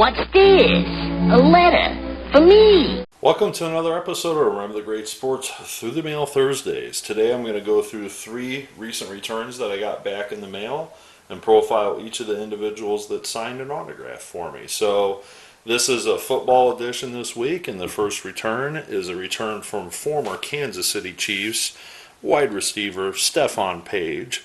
What's this? A letter for me. Welcome to another episode of Remember the Great Sports Through the Mail Thursdays. Today I'm going to go through 3 recent returns that I got back in the mail and profile each of the individuals that signed an autograph for me. So this is a football edition this week, and the first return is a return from former Kansas City Chiefs wide receiver Stephone Paige.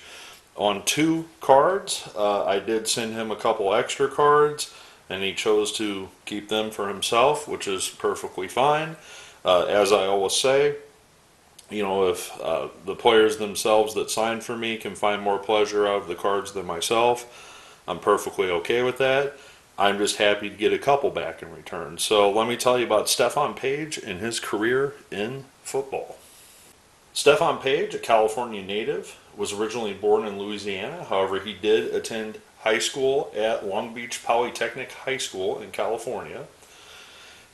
On 2 cards, I did send him a couple extra cards, and he chose to keep them for himself, which is perfectly fine. As I always say, you know, if the players themselves that sign for me can find more pleasure out of the cards than myself, I'm perfectly okay with that. I'm just happy to get a couple back in return. So let me tell you about Stephone Paige and his career in football. Stephone Paige, a California native, was originally born in Louisiana. However, he did attend high school at Long Beach Polytechnic High School in California.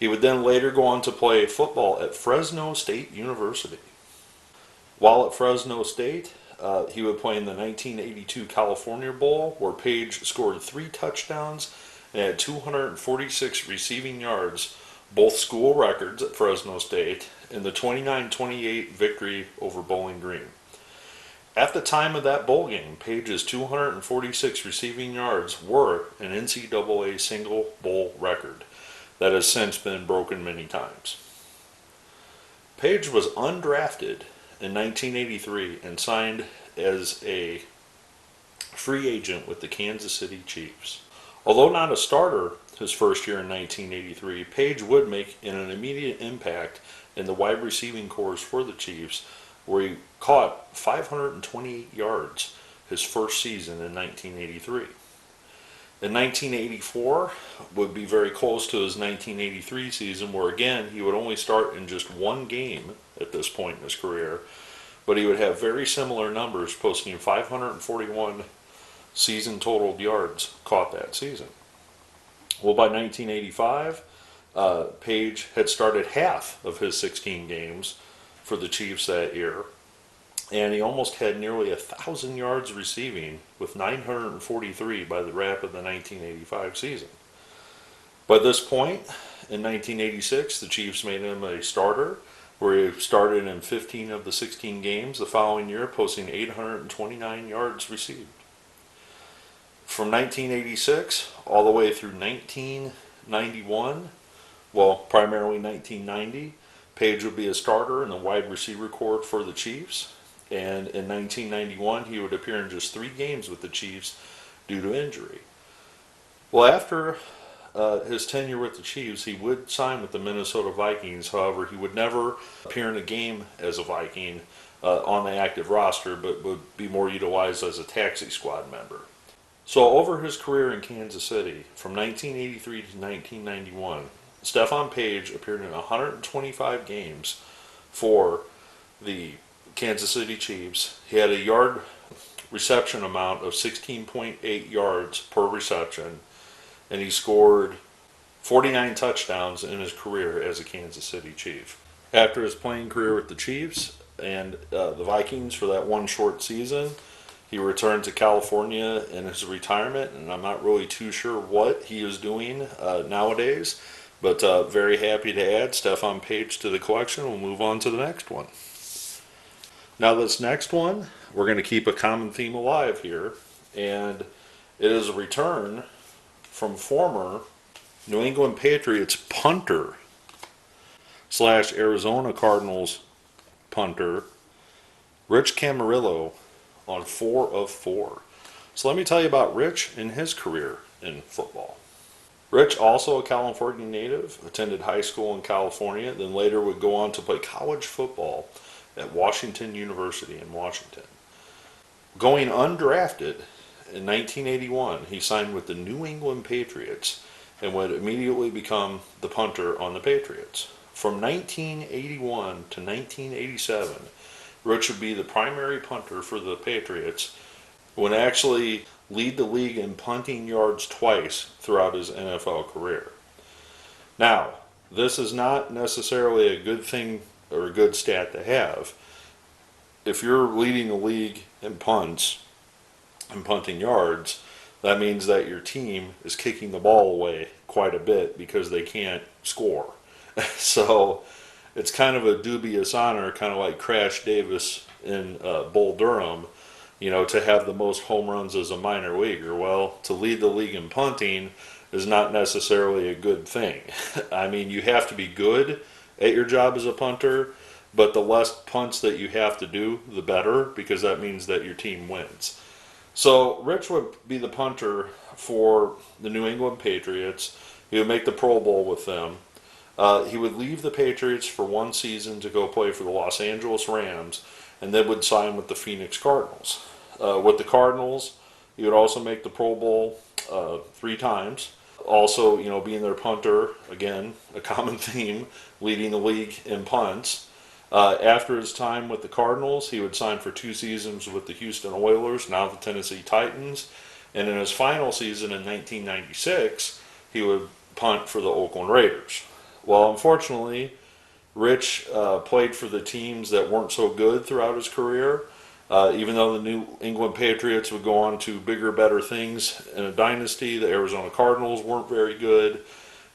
He would then later go on to play football at Fresno State University. While at Fresno State, he would play in the 1982 California Bowl, where Paige scored 3 touchdowns and had 246 receiving yards, both school records at Fresno State, in the 29-28 victory over Bowling Green. At the time of that bowl game, Paige's 246 receiving yards were an NCAA single bowl record that has since been broken many times. Paige was undrafted in 1983 and signed as a free agent with the Kansas City Chiefs. Although not a starter his first year in 1983, Paige would make an immediate impact in the wide receiving corps for the Chiefs, where he caught 528 yards his first season in 1983. In 1984 would be very close to his 1983 season, where again he would only start in just 1 game at this point in his career, but he would have very similar numbers, posting 541 season total yards caught that season. Well, by 1985, Paige had started half of his 16 games for the Chiefs that year, and he almost had nearly 1,000 yards receiving, with 943 by the wrap of the 1985 season. By this point, in 1986, the Chiefs made him a starter, where he started in 15 of the 16 games the following year, posting 829 yards received. From 1986 all the way through 1991, well, primarily 1990, Paige would be a starter in the wide receiver corps for the Chiefs, and in 1991 he would appear in just 3 games with the Chiefs due to injury. Well, after his tenure with the Chiefs, he would sign with the Minnesota Vikings. However, he would never appear in a game as a Viking on the active roster, but would be more utilized as a taxi squad member. So over his career in Kansas City, from 1983 to 1991, Stephone Paige appeared in 125 games for the Kansas City Chiefs. He had a yard reception amount of 16.8 yards per reception, and he scored 49 touchdowns in his career as a Kansas City Chief. After his playing career with the Chiefs and the Vikings for that one short season, he returned to California in his retirement, and I'm not really too sure what he is doing nowadays, but very happy to add Stephone Paige to the collection. We'll move on to the next one. Now this next one, we're going to keep a common theme alive here, and it is a return from former New England Patriots punter / Arizona Cardinals punter Rich Camarillo on 4 of 4. So let me tell you about Rich and his career in football. Rich, also a California native, attended high school in California, then later would go on to play college football at Washington University in Washington. Going undrafted in 1981, he signed with the New England Patriots and would immediately become the punter on the Patriots. From 1981 to 1987, Rich would be the primary punter for the Patriots, who would actually lead the league in punting yards twice throughout his NFL career. Now, this is not necessarily a good thing or a good stat to have. If you're leading the league in punts and punting yards, that means that your team is kicking the ball away quite a bit because they can't score. So it's kind of a dubious honor, kind of like Crash Davis in Bull Durham, to have the most home runs as a minor leaguer. Well, to lead the league in punting is not necessarily a good thing. I mean, you have to be good at your job as a punter, but the less punts that you have to do, the better, because that means that your team wins. So Rich would be the punter for the New England Patriots. He would make the Pro Bowl with them. He would leave the Patriots for one season to go play for the Los Angeles Rams, and then would sign with the Phoenix Cardinals. With the Cardinals, he would also make the Pro Bowl 3 times. Also, being their punter, again, a common theme, leading the league in punts. After his time with the Cardinals, he would sign for 2 seasons with the Houston Oilers, now the Tennessee Titans. And in his final season in 1996, he would punt for the Oakland Raiders. Well, unfortunately, Rich played for the teams that weren't so good throughout his career. Even though the New England Patriots would go on to bigger, better things in a dynasty, the Arizona Cardinals weren't very good.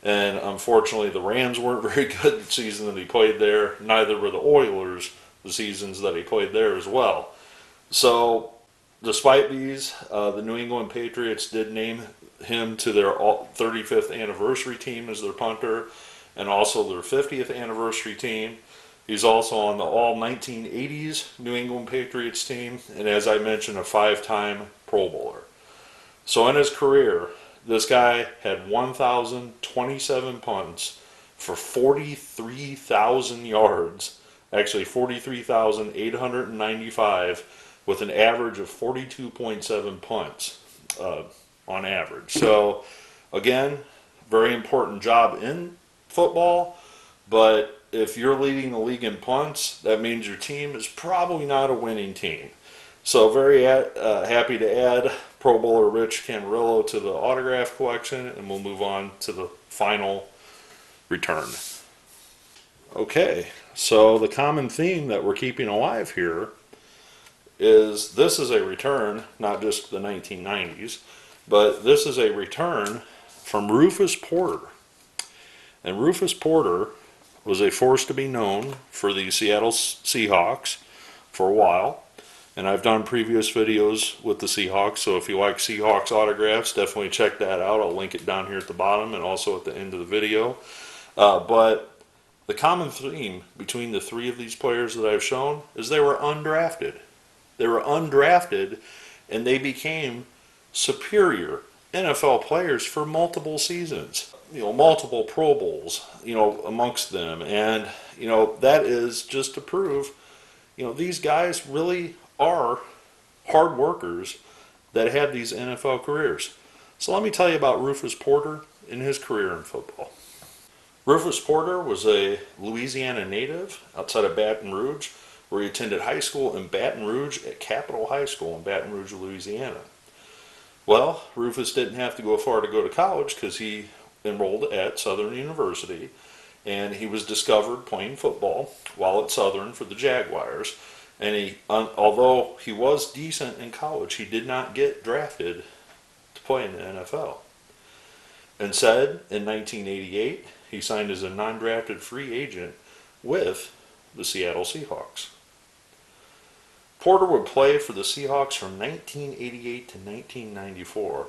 And unfortunately, the Rams weren't very good the season that he played there. Neither were the Oilers the seasons that he played there as well. So, despite these, the New England Patriots did name him to their 35th anniversary team as their punter, and also their 50th anniversary team. He's also on the all 1980s New England Patriots team, and as I mentioned, a 5-time Pro Bowler. So in his career, this guy had 1,027 punts for 43,000 yards, actually 43,895, with an average of 42.7 punts on average. So again, very important job in football, but if you're leading the league in punts, that means your team is probably not a winning team. So very happy to add Pro Bowler Rich Camarillo to the autograph collection, and we'll move on to the final return. Okay, so the common theme that we're keeping alive here is this is a return, not just the 1990s, but this is a return from Rufus Porter. And Rufus Porter was a force to be known for the Seattle Seahawks for a while. And I've done previous videos with the Seahawks, so if you like Seahawks autographs, definitely check that out. I'll link it down here at the bottom and also at the end of the video. But the common theme between the 3 of these players that I've shown is they were undrafted. They were undrafted, and they became superior NFL players for multiple seasons. Multiple Pro Bowls, amongst them. And, that is just to prove, these guys really are hard workers that have these NFL careers. So let me tell you about Rufus Porter and his career in football. Rufus Porter was a Louisiana native outside of Baton Rouge, where he attended high school in Baton Rouge at Capitol High School in Baton Rouge, Louisiana. Well, Rufus didn't have to go far to go to college because he enrolled at Southern University, and he was discovered playing football while at Southern for the Jaguars. And although he was decent in college, he did not get drafted to play in the NFL. Instead, in 1988, he signed as a non-drafted free agent with the Seattle Seahawks. Porter would play for the Seahawks from 1988 to 1994,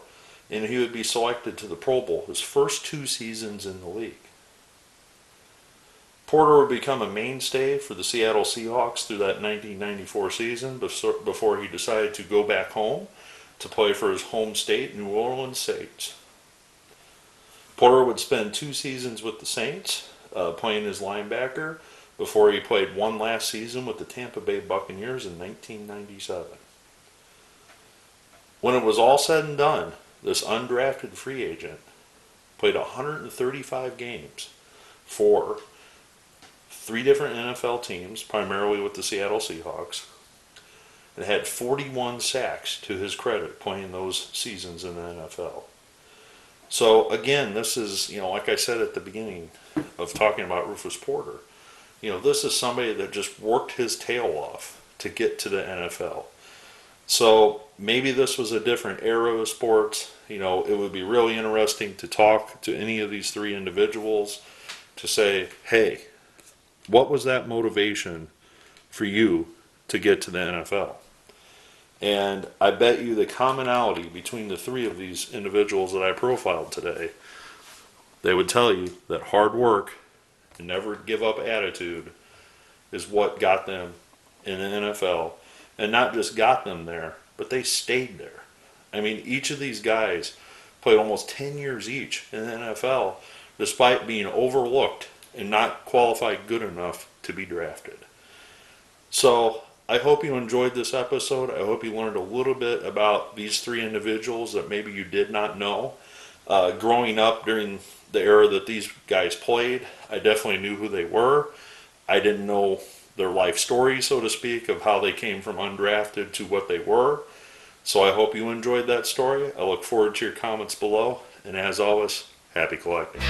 and he would be selected to the Pro Bowl his first 2 seasons in the league. Porter would become a mainstay for the Seattle Seahawks through that 1994 season before he decided to go back home to play for his home state, New Orleans Saints. Porter would spend 2 seasons with the Saints, playing as linebacker, before he played one last season with the Tampa Bay Buccaneers in 1997. When it was all said and done, this undrafted free agent played 135 games for 3 different NFL teams, primarily with the Seattle Seahawks, and had 41 sacks to his credit playing those seasons in the NFL. So again, this is, like I said at the beginning of talking about Rufus Porter, this is somebody that just worked his tail off to get to the NFL. So maybe this was a different era of sports. It would be really interesting to talk to any of these three individuals to say, hey, what was that motivation for you to get to the NFL? And I bet you the commonality between the three of these individuals that I profiled today, they would tell you that hard work and never give up attitude is what got them in the NFL. And not just got them there, but they stayed there. I mean, each of these guys played almost 10 years each in the NFL, despite being overlooked and not qualified good enough to be drafted. So I hope you enjoyed this episode. I hope you learned a little bit about these three individuals that maybe you did not know. Growing up during the era that these guys played, I definitely knew who they were. I didn't know their life story, so to speak, of how they came from undrafted to what they were. So I hope you enjoyed that story. I look forward to your comments below. And as always, happy collecting.